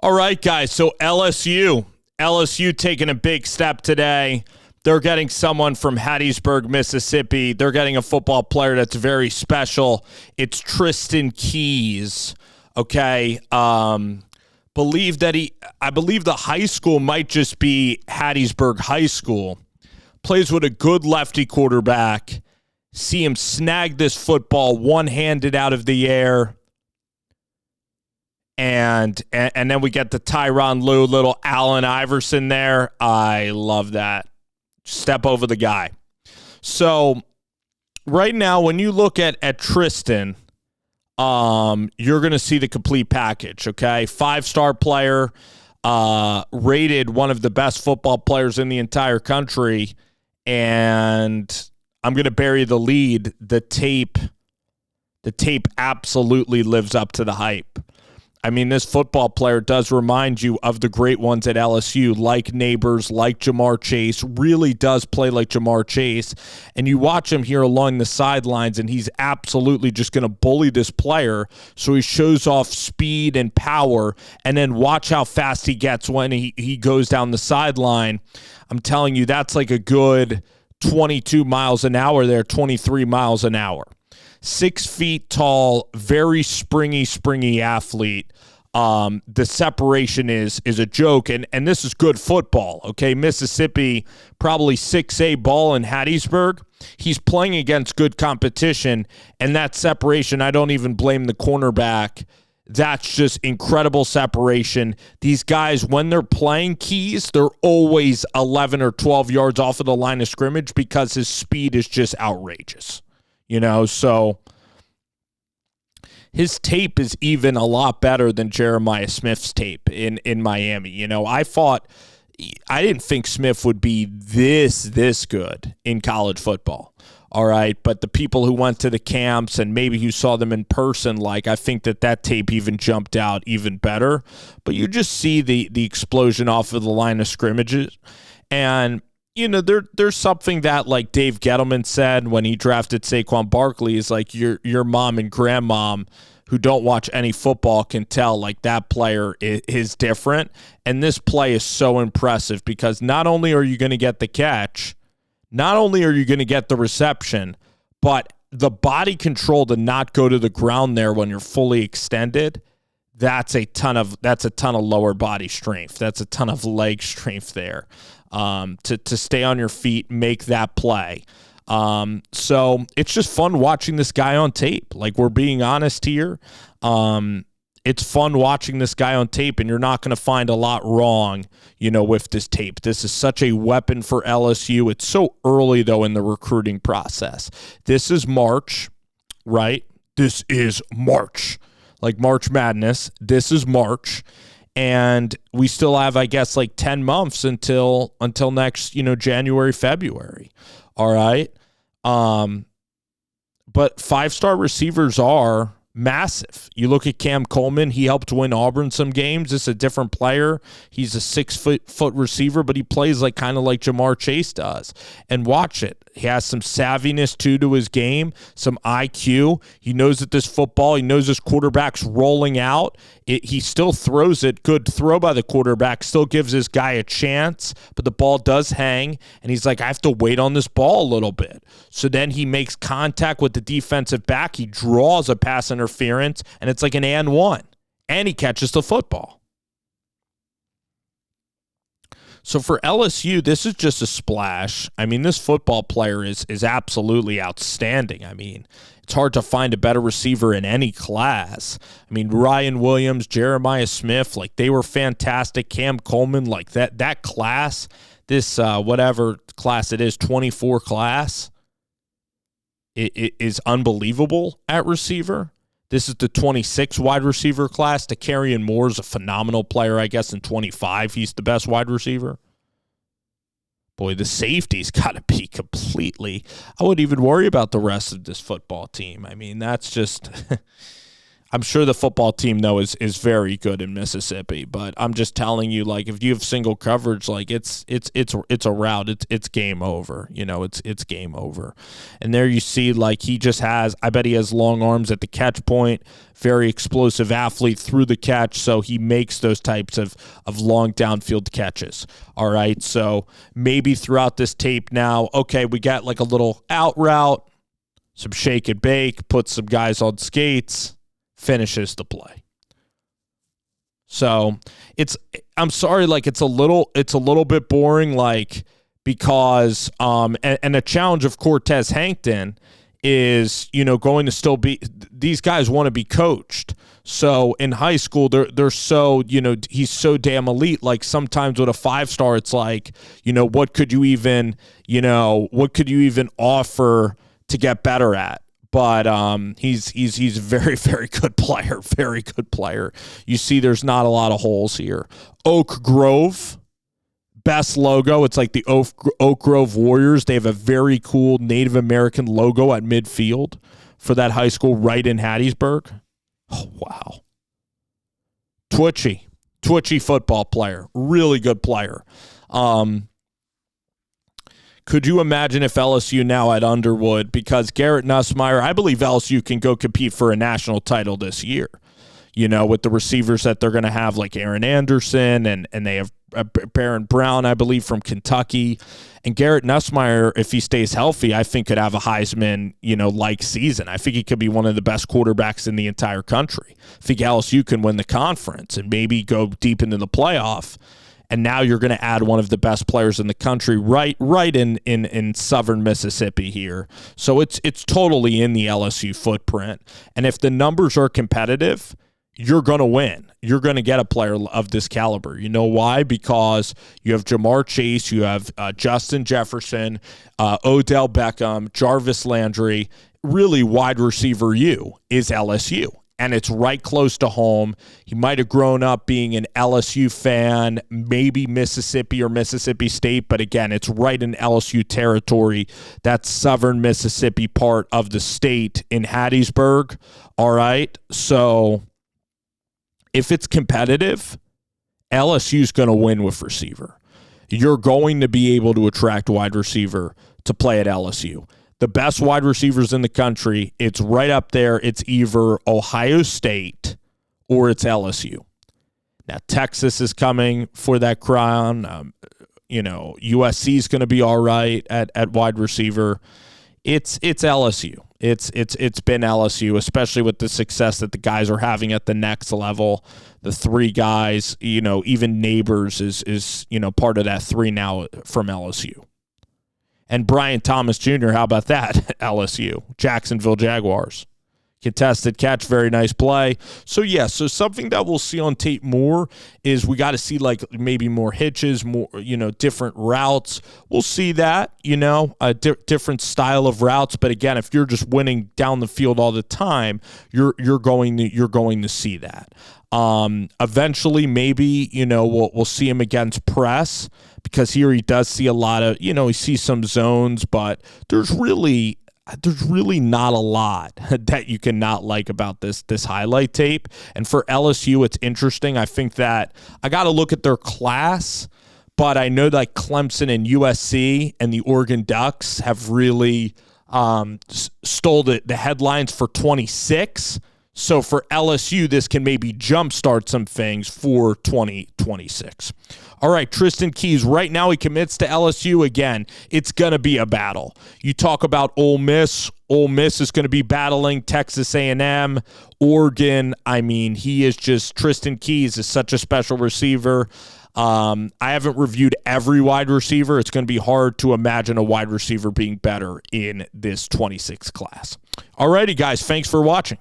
All right, guys. So LSU taking a big step today. They're getting someone from Hattiesburg, Mississippi. They're getting a football player that's very special. It's Tristen Keys. Okay. I believe the high school might just be Hattiesburg High School. Plays with a good lefty quarterback. See him snag this football one-handed out of the air. And then we get the Tyronn Lue, little Allen Iverson there. I love that. Step over the guy. So right now, when you look at Tristen, you're going to see the complete package, okay? 5-star player, rated one of the best football players in the entire country. And I'm going to bury the lead. The tape absolutely lives up to the hype. I mean, this football player does remind you of the great ones at LSU, like Neighbors, like Jamarr Chase, really does play like Jamarr Chase. And you watch him here along the sidelines, and he's absolutely just going to bully this player. So he shows off speed and power, and then watch how fast he gets when he goes down the sideline. I'm telling you, that's like a good 22 miles an hour there, 23 miles an hour. 6 feet tall, very springy athlete. The separation is a joke, and this is good football, okay? Mississippi, probably 6A ball in Hattiesburg. He's playing against good competition, and that separation, I don't even blame the cornerback. That's just incredible separation. These guys, when they're playing Keys, they're always 11 or 12 yards off of the line of scrimmage because his speed is just outrageous. So his tape is even a lot better than Jeremiah Smith's tape in Miami. I didn't think Smith would be this good in college football. All right, but the people who went to the camps and maybe who saw them in person, I think that tape even jumped out even better. But you just see the explosion off of the line of scrimmages. And there's something that, like Dave Gettleman said when he drafted Saquon Barkley, is like your mom and grandmom who don't watch any football can tell like that player is different. And this play is so impressive because not only are you going to get the catch, not only are you going to get the reception, but the body control to not go to the ground there when you're fully extended. That's a ton of lower body strength. That's a ton of leg strength there. To stay on your feet, make that play. So it's just fun watching this guy on tape. Like, we're being honest here. It's fun watching this guy on tape, and you're not going to find a lot wrong, with this tape. This is such a weapon for LSU. It's so early, though, in the recruiting process. This is March, right? This is March. Like March Madness. This is March. And we still have, I guess, 10 months until next, January, February. All right. But 5-star receivers are massive. You look at Cam Coleman, he helped win Auburn some games. It's a different player. He's a 6-foot receiver, but he plays kind of like Jamarr Chase does. And watch it. He has some savviness to his game, some IQ. He knows that this football, he knows his quarterback's rolling out. He still throws it. Good throw by the quarterback. Still gives this guy a chance, but the ball does hang. And he's like, I have to wait on this ball a little bit. So then he makes contact with the defensive back. He draws a pass interference, and it's like an and one. And he catches the football. So for LSU, this is just a splash. I mean, this football player is absolutely outstanding. I mean, it's hard to find a better receiver in any class. I mean, Ryan Williams, Jeremiah Smith, they were fantastic. Cam Coleman, that class, this whatever class it is, 24 class, it is unbelievable at receiver. This is the 26 wide receiver class. Takarian Moore is a phenomenal player, I guess, in 25. He's the best wide receiver. Boy, the safety's got to be completely... I wouldn't even worry about the rest of this football team. I mean, that's just... I'm sure the football team, though, is very good in Mississippi, but I'm just telling you, like, if you have single coverage, like, it's a route. It's game over. You know, it's game over. And there you see, like, he just has, I bet he has long arms at the catch point, very explosive athlete through the catch, so he makes those types of long downfield catches. All right, so maybe throughout this tape now, okay, we got, like, a little out route, some shake and bake, put some guys on skates, finishes the play. So I'm sorry, like it's a little bit boring, like, because and a challenge of Cortez Hankton is, you know, going to still be, these guys want to be coached. So in high school, they're so, you know, he's so damn elite. Like sometimes with a 5-star, it's like, you know, what could you even offer to get better at? But he's a very, very good player, very good player. You see there's not a lot of holes here. Oak Grove, best logo. It's like the Oak Grove Warriors. They have a very cool Native American logo at midfield for that high school right in Hattiesburg. Oh, wow. Twitchy football player, really good player. Could you imagine if LSU now at Underwood, because Garrett Nussmeier, I believe LSU can go compete for a national title this year, you know, with the receivers that they're going to have, like Aaron Anderson, and they have Baron Brown, I believe, from Kentucky. And Garrett Nussmeier, if he stays healthy, I think could have a Heisman, you know, like season. I think he could be one of the best quarterbacks in the entire country. I think LSU can win the conference and maybe go deep into the playoff. And now you're going to add one of the best players in the country right in southern Mississippi here. So it's totally in the LSU footprint. And if the numbers are competitive, you're going to win. You're going to get a player of this caliber. You know why? Because you have Jamarr Chase, you have Justin Jefferson, Odell Beckham, Jarvis Landry. Really, wide receiver U is LSU. And it's right close to home. He might have grown up being an LSU fan, maybe Mississippi or Mississippi State, but again, it's right in LSU territory. That southern Mississippi part of the state in Hattiesburg. All right, so if it's competitive, LSU's going to win with receiver. You're going to be able to attract wide receiver to play at LSU. The best wide receivers in the country, it's right up there. It's either Ohio State or it's LSU. Now, Texas is coming for that crown. You know, USC is going to be all right at wide receiver. It's LSU. It's been LSU, especially with the success that the guys are having at the next level. The three guys, you know, even Neighbors is you know, part of that three now from LSU. And Brian Thomas Jr., how about that? LSU, Jacksonville Jaguars. Contested catch, very nice play. So, yeah, so something that we'll see on tape more is we got to see, like, maybe more hitches, more, you know, different routes. We'll see that, you know, a different style of routes. But, again, if you're just winning down the field all the time, you're going to see that. Eventually, maybe, you know, we'll see him against press, because here he does see a lot of, you know, he sees some zones, but there's really not a lot that you can not like about this highlight tape. And for LSU, it's interesting. I think that I got to look at their class, but I know that Clemson and USC and the Oregon Ducks have really stole the headlines for 26. So for LSU, this can maybe jumpstart some things for 2026. All right, Tristen Keys, right now he commits to LSU again. It's going to be a battle. You talk about Ole Miss. Ole Miss is going to be battling Texas A&M, Oregon. I mean, Tristen Keys is such a special receiver. I haven't reviewed every wide receiver. It's going to be hard to imagine a wide receiver being better in this 26 class. All righty, guys, thanks for watching.